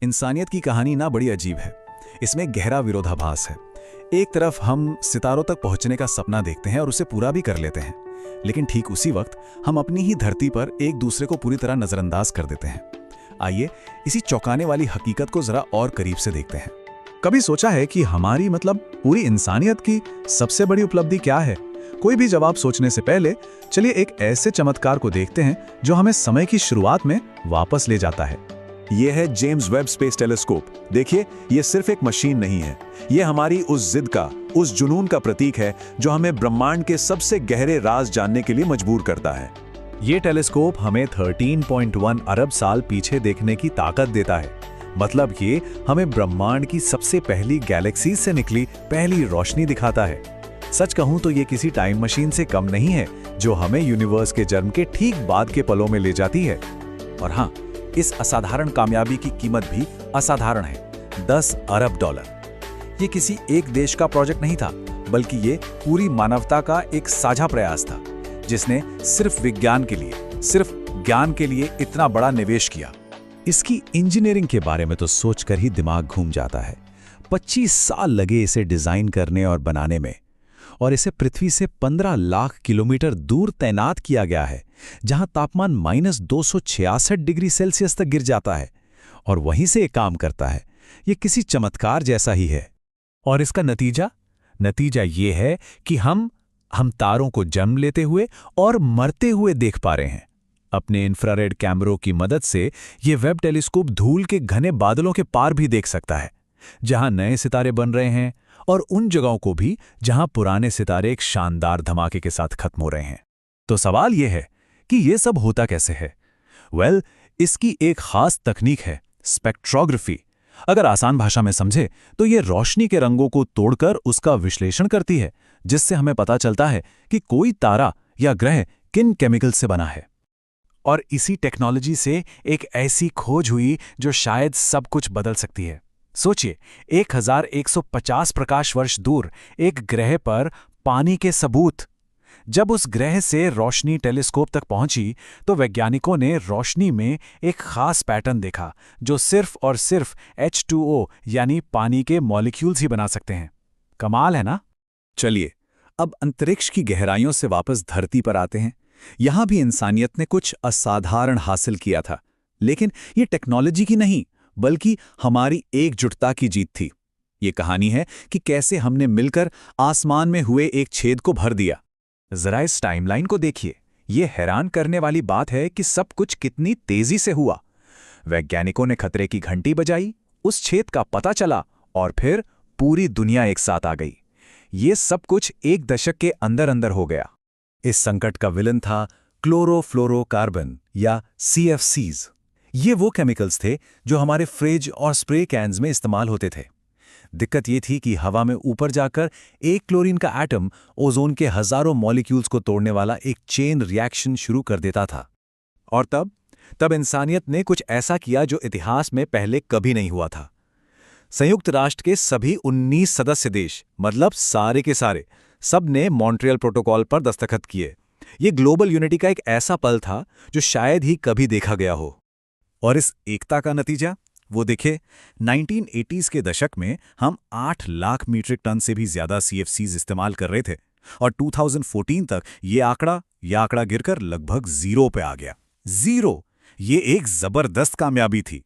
इंसानियत की कहानी ना बड़ी अजीब है। इसमें गहरा विरोधाभास है। एक तरफ हम सितारों तक पहुंचने का सपना देखते हैं और उसे पूरा भी कर लेते हैं, लेकिन ठीक उसी वक्त हम अपनी ही धरती पर एक दूसरे को पूरी तरह नजरअंदाज कर देते हैं। आइए इसी चौंकाने वाली हकीकत को जरा और करीब से देखते हैं। कभी सोचा है कि हमारी पूरी इंसानियत की सबसे बड़ी उपलब्धि क्या है? कोई भी जवाब सोचने से पहले चलिए एक ऐसे चमत्कार को देखते हैं जो हमें समय की शुरुआत में वापस ले जाता है। यह है जेम्स वेब स्पेस टेलीस्कोप। देखिए, यह सिर्फ एक मशीन नहीं है, यह हमारी उस जिद का, उस जुनून का प्रतीक है जो हमें ब्रह्मांड के सबसे गहरे राज जानने के लिए मजबूर करता है। ये टेलीस्कोप हमें 13.1 अरब साल पीछे देखने की ताकत देता है। मतलब ये हमें ब्रह्मांड की सबसे पहली गैलेक्सी से निकली पहली रोशनी दिखाता है। सच कहूं तो ये किसी टाइम मशीन से कम नहीं है जो हमें यूनिवर्स के जन्म के ठीक बाद के पलों में ले जाती है। और हाँ, इस असाधारण कामयाबी की कीमत भी असाधारण है, $10 अरब। ये किसी एक देश का प्रोजेक्ट नहीं था, बल्कि ये पूरी मानवता का एक साझा प्रयास था, जिसने सिर्फ विज्ञान के लिए, सिर्फ ज्ञान के लिए इतना बड़ा निवेश किया। इसकी इंजीनियरिंग के बारे में तो सोचकर ही दिमाग घूम जाता है। 25 साल लगे इसे डिजाइन करने और बनाने में, और इसे पृथ्वी से 15 लाख किलोमीटर दूर तैनात किया गया है, जहां तापमान -266 डिग्री सेल्सियस तक गिर जाता है, और वहीं से ये काम करता है। ये किसी चमत्कार जैसा ही है। और इसका नतीजा ये है कि हम तारों को जन्म लेते हुए और मरते हुए देख पा रहे हैं। अपने इंफ्रारेड कैमरों की मदद से ये वेब टेलीस्कोप धूल के घने बादलों के पार भी देख सकता है, जहां नए सितारे बन रहे हैं, और उन जगहों को भी जहां पुराने सितारे एक शानदार धमाके के साथ खत्म हो रहे हैं। तो सवाल यह है कि यह सब होता कैसे है? इसकी एक खास तकनीक है, स्पेक्ट्रोग्राफी। अगर आसान भाषा में समझे तो ये रोशनी के रंगों को तोड़कर उसका विश्लेषण करती है, जिससे हमें पता चलता है कि कोई तारा या ग्रह किन केमिकल से बना है। और इसी टेक्नोलॉजी से एक ऐसी खोज हुई जो शायद सब कुछ बदल सकती है। सोचिए, 1150 प्रकाश वर्ष दूर एक ग्रह पर पानी के सबूत। जब उस ग्रह से रोशनी टेलीस्कोप तक पहुंची तो वैज्ञानिकों ने रोशनी में एक खास पैटर्न देखा जो सिर्फ और सिर्फ H2O यानी पानी के मॉलिक्यूल्स ही बना सकते हैं। कमाल है ना? चलिए अब अंतरिक्ष की गहराइयों से वापस धरती पर आते हैं। यहां भी इंसानियत ने कुछ असाधारण हासिल किया था, लेकिन ये टेक्नोलॉजी की नहीं, बल्कि हमारी एकजुटता की जीत थी। ये कहानी है कि कैसे हमने मिलकर आसमान में हुए एक छेद को भर दिया। जरा इस टाइमलाइन को देखिए। ये हैरान करने वाली बात है कि सब कुछ कितनी तेजी से हुआ। वैज्ञानिकों ने खतरे की घंटी बजाई, उस छेद का पता चला, और फिर पूरी दुनिया एक साथ आ गई। ये सब कुछ एक दशक के अंदर अंदर हो गया। इस संकट का विलन था क्लोरोफ्लोरोकार्बन या CFCs। ये वो केमिकल्स थे जो हमारे फ्रिज और स्प्रे कैन्स में इस्तेमाल होते थे। दिक्कत ये थी कि हवा में ऊपर जाकर एक क्लोरीन का एटम ओजोन के हजारों मॉलिक्यूल्स को तोड़ने वाला एक चेन रिएक्शन शुरू कर देता था। और तब इंसानियत ने कुछ ऐसा किया जो इतिहास में पहले कभी नहीं हुआ था। संयुक्त राष्ट्र के सभी 19 सदस्य देश, मतलब सारे के सारे, सब ने मॉन्ट्रियल प्रोटोकॉल पर दस्तखत किए। ये ग्लोबल यूनिटी का एक ऐसा पल था जो शायद ही कभी देखा गया हो। और इस एकता का नतीजा वो देखे, 1980s के दशक में हम 8 लाख मीट्रिक टन से भी ज्यादा CFCs इस्तेमाल कर रहे थे, और 2014 तक ये आंकड़ा गिरकर लगभग 0 पे आ गया। 0! ये एक जबरदस्त कामयाबी थी।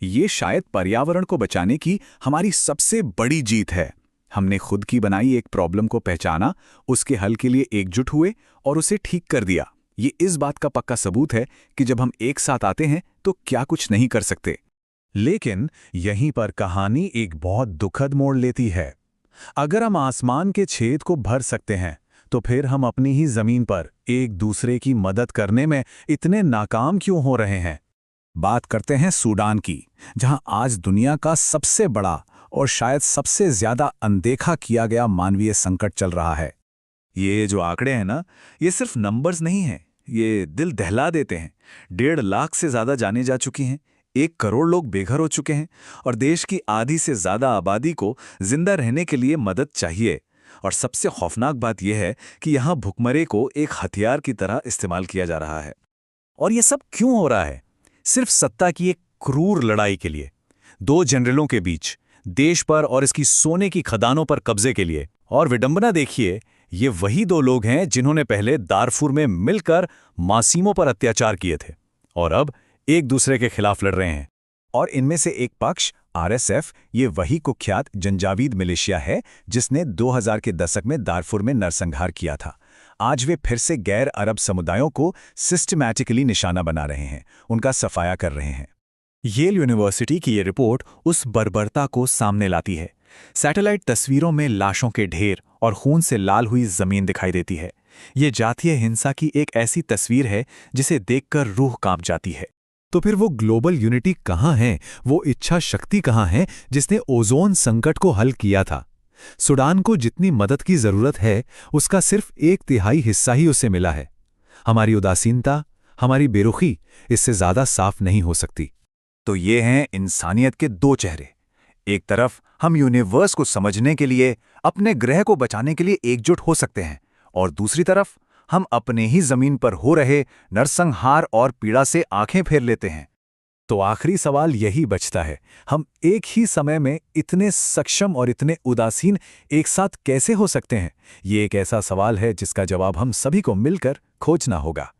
ये शायद पर्यावरण को बचाने की हमारी सबसे बड़ी जीत है। हमने खुद की बनाई एक प्रॉब्लम को पहचाना, उसके हल के लिए एकजुट हुए और उसे ठीक कर दिया। ये इस बात का पक्का सबूत है कि जब हम एक साथ आते हैं तो क्या कुछ नहीं कर सकते। लेकिन यहीं पर कहानी एक बहुत दुखद मोड़ लेती है। अगर हम आसमान के छेद को भर सकते हैं, तो फिर हम अपनी ही जमीन पर एक दूसरे की मदद करने में इतने नाकाम क्यों हो रहे हैं? बात करते हैं सूडान की, जहां आज दुनिया का सबसे बड़ा और शायद सबसे ज्यादा अनदेखा किया गया मानवीय संकट चल रहा है। ये जो आंकड़े हैं ना, ये सिर्फ नंबर्स नहीं हैं, ये दिल दहला देते हैं। 1.5 लाख से ज्यादा जाने जा चुकी हैं, 1 करोड़ लोग बेघर हो चुके हैं, और देश की आधी से ज्यादा आबादी को जिंदा रहने के लिए मदद चाहिए। और सबसे खौफनाक बात यह है कि यहाँ भुखमरे को एक हथियार की तरह इस्तेमाल किया जा रहा है। और ये सब क्यों हो रहा है? सिर्फ सत्ता की एक क्रूर लड़ाई के लिए। दो जनरलों के बीच, देश पर और इसकी सोने की खदानों पर कब्जे के लिए। और विडंबना देखिए, ये वही दो लोग हैं जिन्होंने पहले दारफुर में मिलकर मासूमों पर अत्याचार किए थे और अब एक दूसरे के खिलाफ लड़ रहे हैं। और इनमें से एक पक्ष आरएसएफ, ये वही कुख्यात जंजावीद मिलिशिया है जिसने 2000 के दशक में दारफुर में नरसंहार किया था। आज वे फिर से गैर अरब समुदायों को सिस्टमैटिकली निशाना बना रहे हैं, उनका सफाया कर रहे हैं। येल यूनिवर्सिटी की ये रिपोर्ट उस बर्बरता को सामने लाती है। सैटेलाइट तस्वीरों में लाशों के ढेर और खून से लाल हुई जमीन दिखाई देती है। ये जातीय हिंसा की एक ऐसी तस्वीर है जिसे देखकर रूह कांप जाती है। तो फिर वो ग्लोबल यूनिटी कहाँ है, वो इच्छा शक्ति कहाँ है जिसने ओजोन संकट को हल किया था? सूडान को जितनी मदद की जरूरत है उसका सिर्फ 1/3 हिस्सा ही उसे मिला है। हमारी उदासीनता, हमारी बेरुखी इससे ज्यादा साफ नहीं हो सकती। तो ये हैं इंसानियत के दो चेहरे। एक तरफ हम यूनिवर्स को समझने के लिए, अपने ग्रह को बचाने के लिए एकजुट हो सकते हैं, और दूसरी तरफ हम अपने ही जमीन पर हो रहे नरसंहार और पीड़ा से आंखें फेर लेते हैं। तो आखिरी सवाल यही बचता है, हम एक ही समय में इतने सक्षम और इतने उदासीन एक साथ कैसे हो सकते हैं? ये एक ऐसा सवाल है जिसका जवाब हम सभी को मिलकर खोजना होगा।